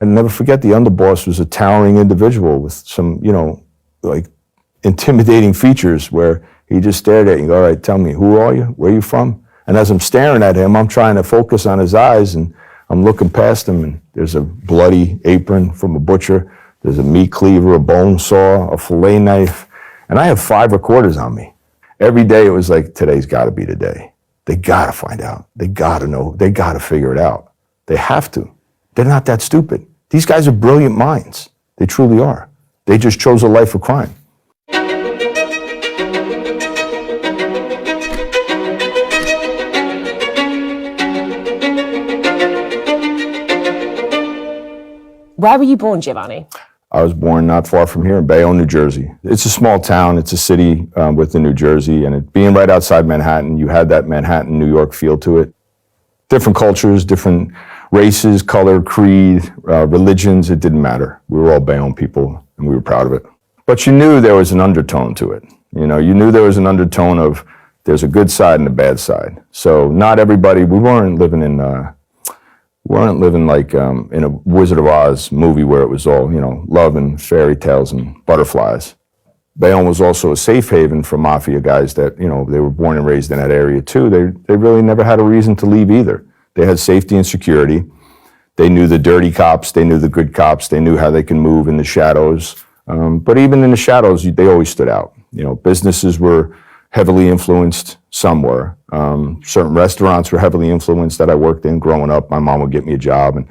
And never forget, the underboss was a towering individual with some, like intimidating features where he just stared at you and go, all right, tell me, who are you? Where are you from? And as I'm staring at him, I'm trying to focus on his eyes, and I'm looking past him, and there's a bloody apron from a butcher. There's a meat cleaver, a bone saw, a fillet knife, and I have 5 recorders on me. Every day it was like, today's gotta be the day. They gotta find out. They gotta know. They gotta figure it out. They have to. They're not that stupid. These guys are brilliant minds. They truly are. They just chose a life of crime. Where were you born, Giovanni? I was born not far from here in Bayonne, New Jersey. It's a small town. It's a city within New Jersey, and being right outside Manhattan, you had that Manhattan, New York feel to it. Different cultures, different races, color, creed, religions, it didn't matter. We were all Bayonne people, and we were proud of it. But you knew there was an undertone to it. You knew there was an undertone of there's a good side and a bad side. So not everybody, we weren't living like in a Wizard of Oz movie where it was all, love and fairy tales and butterflies. Bayonne was also a safe haven for Mafia guys that, they were born and raised in that area too. They really never had a reason to leave either. They had safety and security. They knew the dirty cops. They knew the good cops. They knew how they can move in the shadows. But even in the shadows, they always stood out. Businesses were heavily influenced. Some were. Certain restaurants were heavily influenced that I worked in growing up. My mom would get me a job, and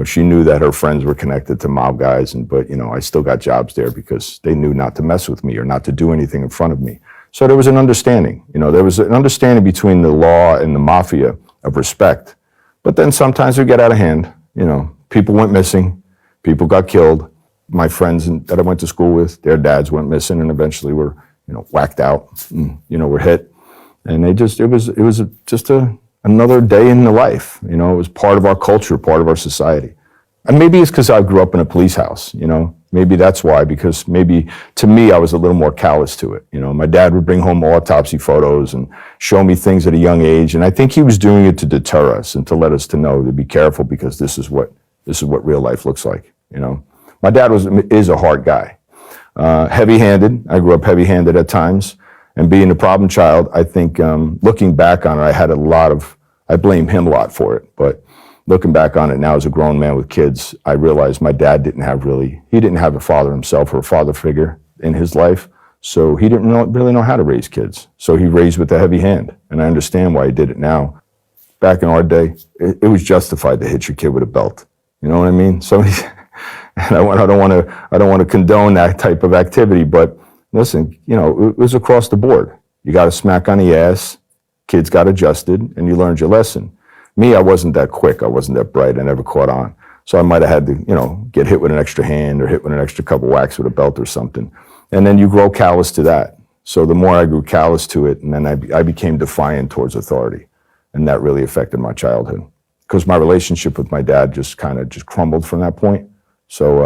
she knew that her friends were connected to mob guys, but I still got jobs there because they knew not to mess with me or not to do anything in front of me. So there was an understanding. There was an understanding between the law and the Mafia of respect. But then sometimes it would get out of hand. People went missing, people got killed. My friends that I went to school with, their dads went missing and eventually were whacked out, and, were hit. And it was just another day in the life. It was part of our culture, part of our society. And maybe it's because I grew up in a police house, maybe that's why, because maybe to me, I was a little more callous to it. My dad would bring home autopsy photos and show me things at a young age. And I think he was doing it to deter us and to let us to know to be careful, because this is what real life looks like. My dad is a hard guy. Heavy-handed. I grew up heavy-handed at times, and being a problem child, I think looking back on it, I blame him a lot for it, but looking back on it now as a grown man with kids, I realized my dad didn't have a father himself or a father figure in his life, so he didn't really know how to raise kids. So he raised with a heavy hand, and I understand why he did it now. Back in our day, it was justified to hit your kid with a belt. You know what I mean? And I don't want to condone that type of activity, but listen, it was across the board. You got a smack on the ass, kids got adjusted, and you learned your lesson. Me, I wasn't that quick, I wasn't that bright, I never caught on. So I might have had to, get hit with an extra hand or hit with an extra couple whacks with a belt or something. And then you grow callous to that. So the more I grew callous to it, and then I became defiant towards authority. And that really affected my childhood, because my relationship with my dad just crumbled from that point. So,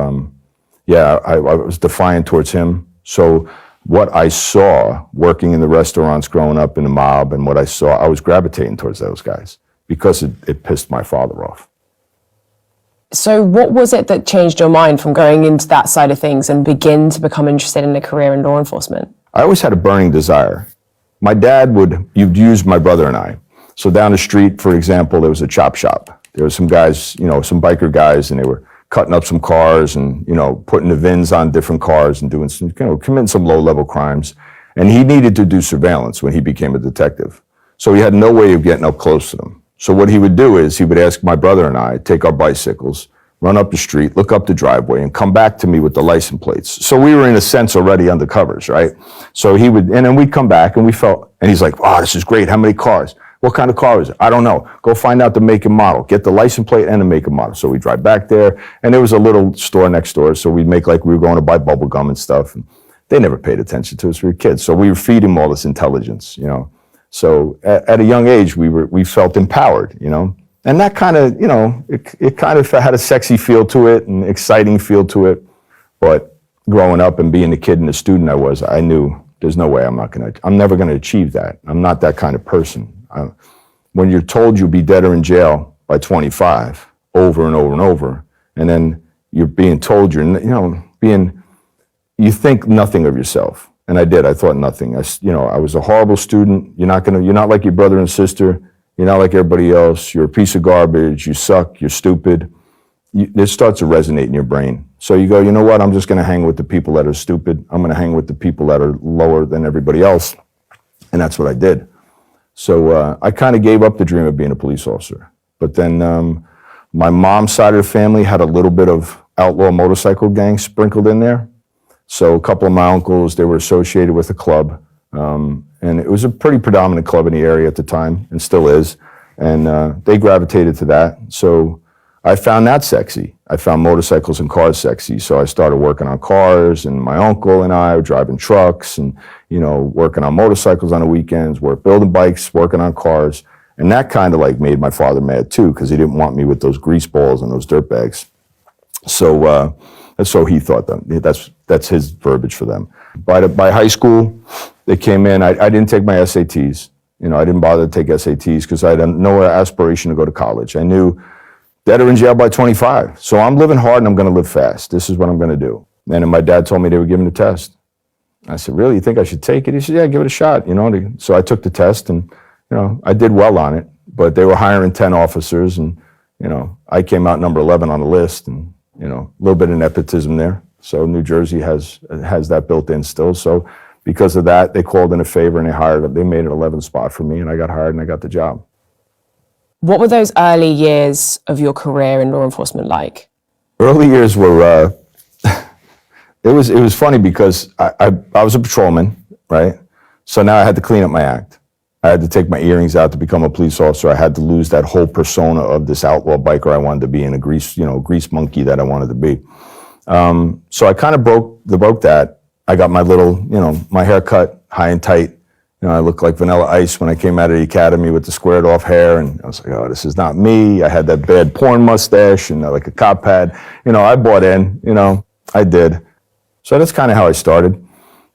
I was defiant towards him. So what I saw working in the restaurants growing up in the mob and what I saw, I was gravitating towards those guys because it pissed my father off. So what was it that changed your mind from going into that side of things and begin to become interested in a career in law enforcement? I always had a burning desire. My dad you'd use my brother and I. So down the street, for example, there was a chop shop. There were some guys, some biker guys, and they were cutting up some cars and, putting the VINs on different cars and doing some, committing some low-level crimes. And he needed to do surveillance when he became a detective. So he had no way of getting up close to them. So what he would do is he would ask my brother and I, take our bicycles, run up the street, look up the driveway, and come back to me with the license plates. So we were, in a sense, already undercovers, right? So and then we'd come back and and he's like, oh, this is great. How many cars? What kind of car is it? I don't know. Go find out the make and model. Get the license plate and the make and model. So we drive back there, and there was a little store next door, so we'd make like we were going to buy bubble gum and stuff. And they never paid attention to us. We were kids. So we were feeding them all this intelligence, So at a young age, we felt empowered, And that kind of, it kind of had a sexy feel to it, and exciting feel to it. But growing up and being the kid and the student I knew there's no way I'm never going to achieve that. I'm not that kind of person. When you're told you'll be dead or in jail by 25 over and over and over, and then you're being told you think nothing of yourself. And I did. I thought nothing. I was a horrible student. You're not like your brother and sister. You're not like everybody else. You're a piece of garbage. You suck. You're stupid. It starts to resonate in your brain. So you go, you know what? I'm just going to hang with the people that are stupid. I'm going to hang with the people that are lower than everybody else. And that's what I did. So I kind of gave up the dream of being a police officer. But then my mom's side of the family had a little bit of outlaw motorcycle gang sprinkled in there. So a couple of my uncles, they were associated with a club. And it was a pretty predominant club in the area at the time, and still is. And they gravitated to that. So I found that sexy. I found motorcycles and cars sexy. So I started working on cars, and my uncle and I were driving trucks and, working on motorcycles on the weekends, building bikes, working on cars. And that kind of like made my father mad too, because he didn't want me with those grease balls and those dirt bags. So so he thought that's his verbiage for them. By high school, they came in. I didn't take my SATs. I didn't bother to take SATs because I had no aspiration to go to college. I knew dead or in jail by 25. So I'm living hard and I'm going to live fast. This is what I'm going to do. And then my dad told me they were giving the test. I said, really? You think I should take it? He said, yeah, give it a shot. So I took the test and, I did well on it. But they were hiring 10 officers and, I came out number 11 on the list and, a little bit of nepotism there. So New Jersey has that built in still. So because of that, they called in a favor and they made an 11th spot for me and I got hired and I got the job. What were those early years of your career in law enforcement like? Early years were, it was funny because I was a patrolman, right? So now I had to clean up my act. I had to take my earrings out to become a police officer. I had to lose that whole persona of this outlaw biker I wanted to be and a grease monkey that I wanted to be. So I kind of broke that. I got my little, my hair cut high and tight. I looked like Vanilla Ice when I came out of the academy with the squared off hair. And I was like, oh, this is not me. I had that bad porn mustache and like a cop hat. I bought in, I did. So that's kind of how I started.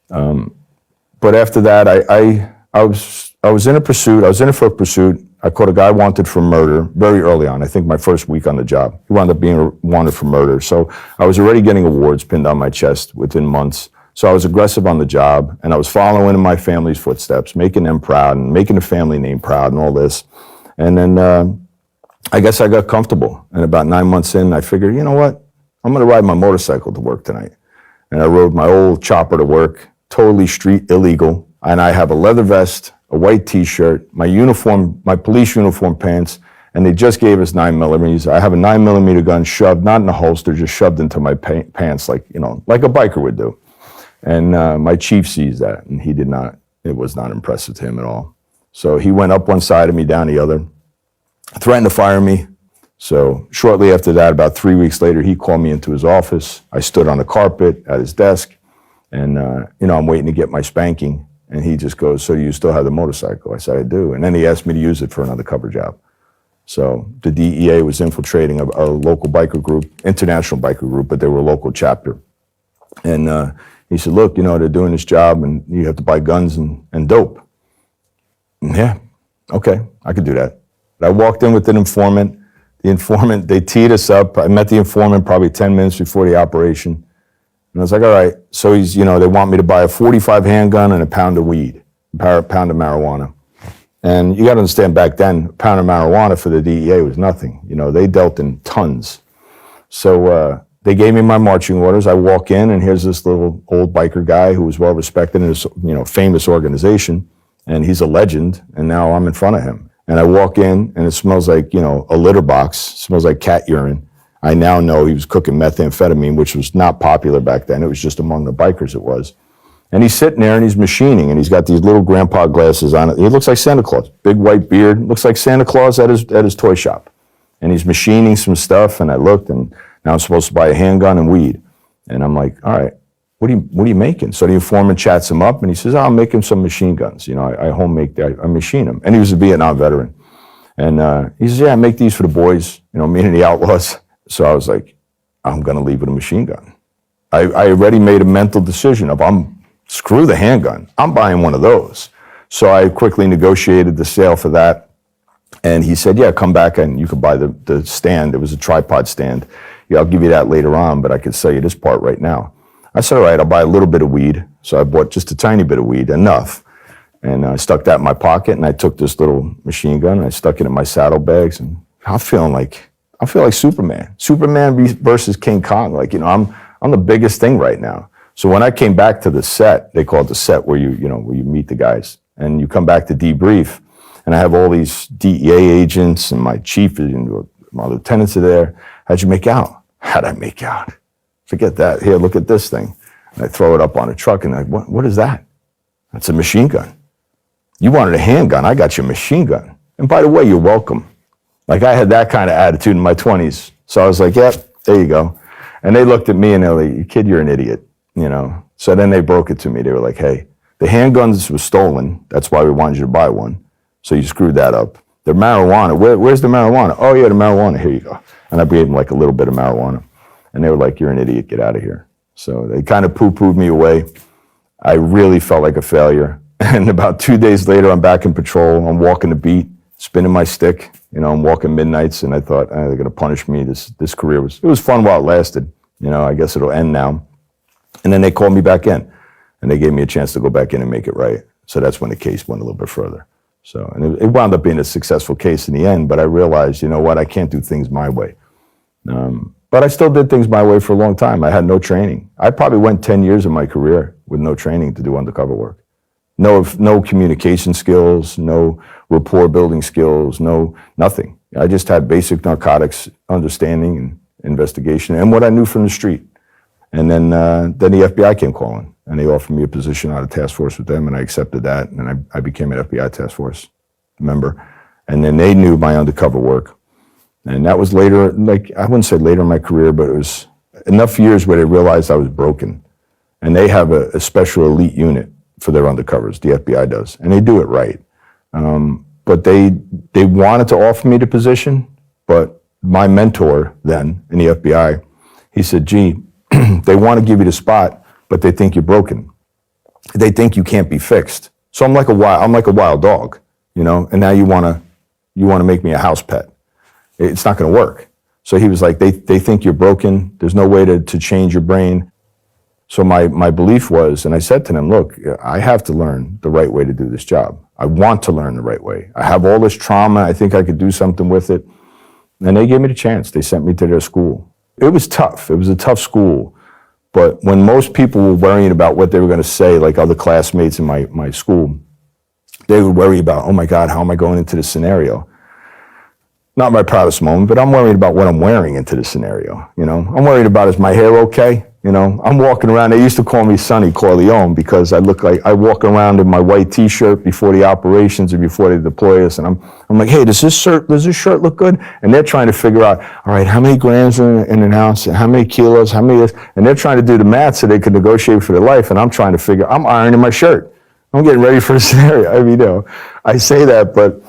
But after that, I was in a pursuit. I was in a foot pursuit. I caught a guy wanted for murder very early on. I think my first week on the job. He wound up being wanted for murder. So I was already getting awards pinned on my chest within months. So I was aggressive on the job, and I was following in my family's footsteps, making them proud and making the family name proud and all this. And then I guess I got comfortable. And about 9 months in, I figured, you know what? I'm going to ride my motorcycle to work tonight. And I rode my old chopper to work, totally street illegal. And I have a leather vest, a white T-shirt, my uniform, my police uniform pants, and they just gave us 9mm. I have a 9mm gun shoved, not in a holster, just shoved into my pants like a biker would do. And my chief sees that, and it was not impressive to him at all. So he went up one side of me, down the other, threatened to fire me. So shortly after that, about 3 weeks later, he called me into his office. I stood on the carpet at his desk, and I'm waiting to get my spanking. And he just goes, so you still have the motorcycle? I said, I do. And then he asked me to use it for an undercover job. So the DEA was infiltrating a local biker group, international biker group, but they were a local chapter. And he said, look, they're doing this job and you have to buy guns and dope. And yeah, okay, I could do that. I walked in with an informant. The informant, they teed us up. I met the informant probably 10 minutes before the operation. And I was like, all right. So they want me to buy a .45 handgun and a pound of weed, a pound of marijuana. And you got to understand, back then, a pound of marijuana for the DEA was nothing. They dealt in tons. So they gave me my marching orders. I walk in, and here's this little old biker guy who was well respected in his famous organization, and he's a legend. And now I'm in front of him. And I walk in, and it smells like a litter box. It smells like cat urine. I now know he was cooking methamphetamine, which was not popular back then. It was just among the bikers it was. And he's sitting there and he's machining, and he's got these little grandpa glasses on it. He looks like Santa Claus, big white beard, looks like Santa Claus at his toy shop. And he's machining some stuff, and I looked, and now I'm supposed to buy a handgun and weed. And I'm like, all right, what are you making? So the informant chats him up, and he says, I'm making some machine guns. I I machine them. And he was a Vietnam veteran. And he says, yeah, I make these for the boys, meaning the outlaws. So I was like, I'm going to leave with a machine gun. I already made a mental decision of screw the handgun. I'm buying one of those. So I quickly negotiated the sale for that. And he said, yeah, come back and you can buy the stand. It was a tripod stand. yeah, I'll give you that later on, but I could sell you this part right now. I said, all right, I'll buy a little bit of weed. So I bought just a tiny bit of weed, enough. And I stuck that in my pocket, and I took this little machine gun, and I stuck it in my saddlebags, and I feel like Superman. Superman versus King Kong. Like, you know, I'm the biggest thing right now. So when I came back to the set, they call it the set where where you meet the guys, and you come back to debrief, and I have all these DEA agents, and my chief and my lieutenants are there. How'd you make out? How'd I make out? Forget that. Here, look at this thing. And I throw it up on a truck, and I'm like, what is that? That's a machine gun. You wanted a handgun, I got you a machine gun. And by the way, you're welcome. Like, I had that kind of attitude in my 20s. So I was like, yep, there you go. And they looked at me and they were like, kid, you're an idiot, you know? So then they broke it to me. They were like, hey, the handguns were stolen. That's why we wanted you to buy one. So you screwed that up. The marijuana, where's the marijuana? Oh yeah, the marijuana, here you go. And I gave them like a little bit of marijuana. And they were like, you're an idiot, get out of here. So they kind of poo-pooed me away. I really felt like a failure. And about 2 days later, I'm back in patrol. I'm walking the beat, spinning my stick. You know, I'm walking midnights, and I thought, they're going to punish me. This career it was fun while it lasted. You know, I guess it'll end now. And then they called me back in, and they gave me a chance to go back in and make it right. So that's when the case went a little bit further. So, and it wound up being a successful case in the end, but I realized, you know what, I can't do things my way. But I still did things my way for a long time. I had no training. I probably went 10 years of my career with no training to do undercover work. No communication skills, no rapport building skills, nothing. I just had basic narcotics understanding and investigation and what I knew from the street. And then the FBI came calling, and they offered me a position on a task force with them, and I accepted that, and I became an FBI task force member. And then they knew my undercover work. And that was later, like, I wouldn't say later in my career, but it was enough years where they realized I was broken. And they have a special elite unit for their undercovers, the FBI does, and they do it right. But they wanted to offer me the position, but my mentor then in the FBI, he said, gee, they want to give you the spot, but they think you're broken. They think you can't be fixed. So I'm like a wild dog, you know, and now you want to make me a house pet. It's not going to work. So he was like, they think you're broken. There's no way to change your brain. So my belief was, and I said to them, look, I have to learn the right way to do this job. I want to learn the right way. I have all this trauma. I think I could do something with it. And they gave me the chance. They sent me to their school. It was tough. It was a tough school. But when most people were worrying about what they were going to say, like other classmates in my school, they would worry about, oh my God, how am I going into this scenario? Not my proudest moment, but I'm worried about what I'm wearing into the scenario. You know, I'm worried about, is my hair okay? You know, I'm walking around. They used to call me Sonny Corleone because I I walk around in my white T-shirt before the operations or before they deploy us, and I'm like, hey, does this shirt look good? And they're trying to figure out, all right, how many grams in an ounce, and how many kilos, how many this, and they're trying to do the math so they can negotiate for their life. And I'm trying to figure. I'm ironing my shirt. I'm getting ready for a scenario. I mean, you know, I say that, but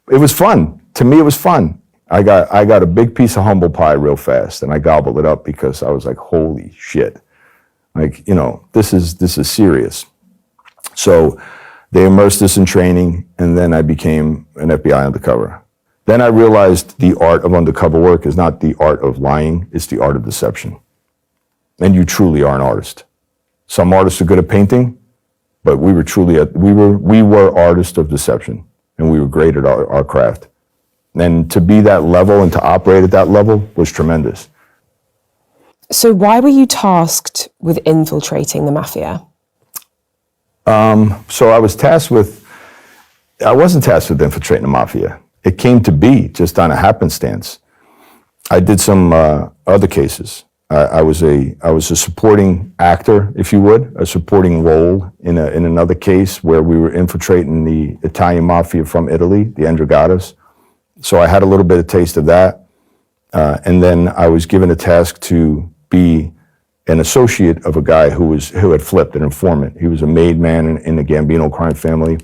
it was fun. To me, it was fun. I got a big piece of humble pie real fast, and I gobbled it up because I was like, holy shit. Like, you know, this is serious. So they immersed us in training, and then I became an FBI undercover. Then I realized the art of undercover work is not the art of lying, it's the art of deception. And you truly are an artist. Some artists are good at painting, but we were artists of deception, and we were great at our craft. And to be that level and to operate at that level was tremendous. So why were you tasked with infiltrating the Mafia? So I wasn't tasked with infiltrating the Mafia. It came to be just on a happenstance. I did some other cases. I was a supporting actor, if you would, a supporting role in another case where we were infiltrating the Italian Mafia from Italy, the Ndrangheta's. So I had a little bit of taste of that. And then I was given a task to be an associate of a guy who had flipped, an informant. He was a made man in the Gambino crime family.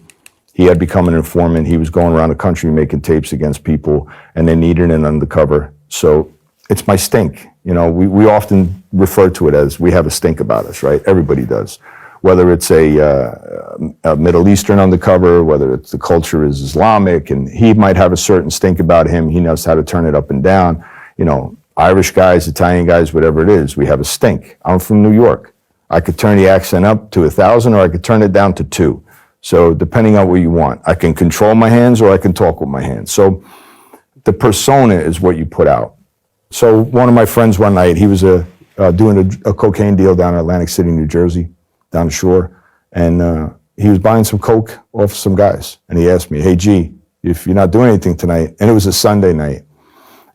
He had become an informant. He was going around the country making tapes against people, and they needed an undercover. So it's my stink. You know, we often refer to it as we have a stink about us, right? Everybody does. Whether it's a Middle Eastern undercover, whether it's the culture is Islamic, and he might have a certain stink about him. He knows how to turn it up and down. You know, Irish guys, Italian guys, whatever it is, we have a stink. I'm from New York. I could turn the accent up to 1,000 or I could turn it down to 2. So depending on what you want, I can control my hands or I can talk with my hands. So the persona is what you put out. So one of my friends one night, he was doing a cocaine deal down in Atlantic City, New Jersey, down the shore. And he was buying some coke off some guys. And he asked me, hey, G, if you're not doing anything tonight, and it was a Sunday night.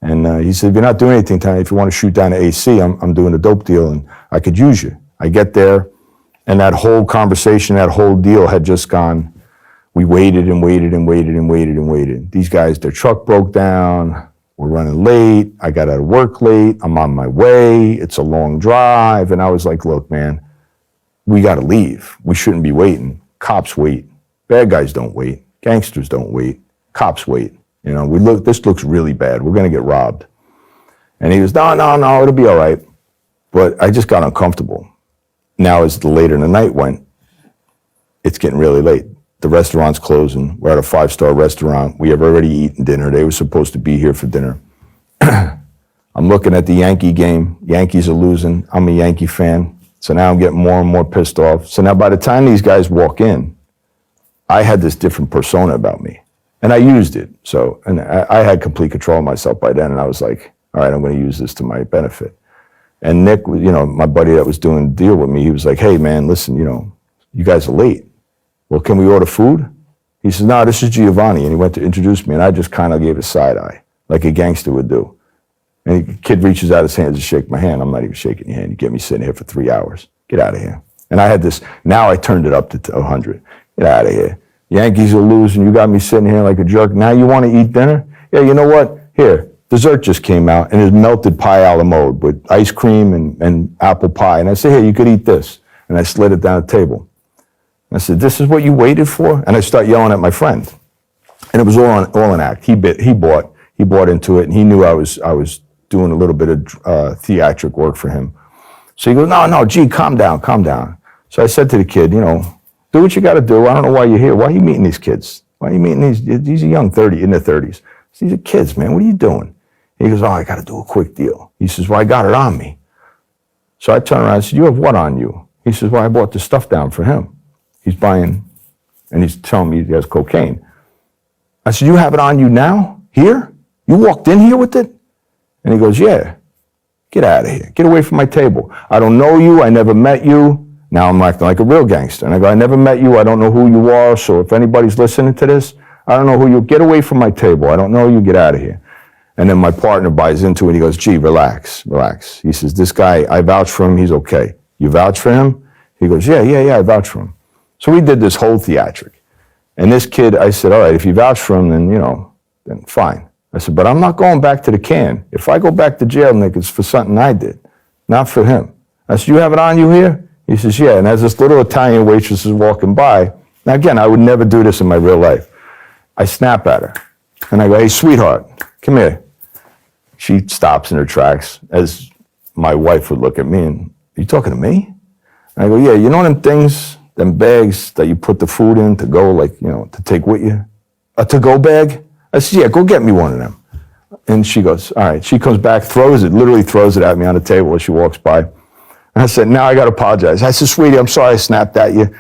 And he said, if you're not doing anything tonight, if you want to shoot down to AC, I'm doing a dope deal and I could use you. I get there, and that whole conversation, that whole deal had just gone. We waited and waited and waited and waited and waited. These guys, their truck broke down. We're running late. I got out of work late. I'm on my way. It's a long drive. And I was like, look, man, we got to leave. We shouldn't be waiting. Cops wait. Bad guys don't wait. Gangsters don't wait. Cops wait. You know, this looks really bad. We're going to get robbed. And he goes, no, it'll be all right. But I just got uncomfortable. Now, as the later in the night went, it's getting really late. The restaurant's closing. We're at a 5-star restaurant. We have already eaten dinner. They were supposed to be here for dinner. I'm looking at the Yankee game. Yankees are losing. I'm a Yankee fan. So now I'm getting more and more pissed off. So now by the time these guys walk in, I had this different persona about me. And I used it. So, and I had complete control of myself by then. And I was like, all right, I'm going to use this to my benefit. And Nick, you know, my buddy that was doing the deal with me, he was like, hey, man, listen, you know, you guys are late. Well, can we order food? He says, no, this is Giovanni. And he went to introduce me, and I just kind of gave a side eye, like a gangster would do. And the kid reaches out his hand to shake my hand. I'm not even shaking your hand. You get me sitting here for 3 hours. Get out of here. And I had this, now I turned it up to 100. Get out of here. Yankees are losing. You got me sitting here like a jerk. Now you want to eat dinner? Yeah, you know what? Here. Dessert just came out, and it's melted pie a la mode with ice cream and apple pie. And I said, here, you could eat this. And I slid it down the table. And I said, this is what you waited for? And I start yelling at my friend. And it was all an act. He bought into it, and he knew I was doing a little bit of theatric work for him. So he goes, no, gee, calm down. So I said to the kid, you know, do what you got to do. I don't know why you're here. Why are you meeting these kids? Why are you meeting these are young, in their 30s. These are kids, man. What are you doing? He goes, oh, I got to do a quick deal. He says, well, I got it on me. So I turned around and said, you have what on you? He says, well, I bought the stuff down for him. He's buying, and he's telling me he has cocaine. I said, you have it on you now? Here? You walked in here with it? And he goes, yeah. Get out of here. Get away from my table. I don't know you. I never met you. Now I'm acting like a real gangster. And I go, I never met you. I don't know who you are. So if anybody's listening to this, I don't know who you. Get away from my table. I don't know you. Get out of here. And then my partner buys into it. He goes, gee, relax. He says, this guy, I vouch for him. He's okay. You vouch for him? He goes, yeah, I vouch for him. So we did this whole theatric. And this kid, I said, all right, if you vouch for him, then, you know, then fine. I said, but I'm not going back to the can. If I go back to jail, Nick, it's for something I did, not for him. I said, you have it on you here? He says, yeah. And as this little Italian waitress is walking by, now again, I would never do this in my real life. I snap at her. And I go, hey, sweetheart, come here. She stops in her tracks, as my wife would look at me and, are you talking to me? And I go, yeah, you know them things, them bags that you put the food in to go, like, you know, to take with you? A to-go bag? I said, yeah, go get me one of them. And she goes, all right. She comes back, literally throws it at me on the table as she walks by. And I said, now I got to apologize. I said, sweetie, I'm sorry I snapped at you.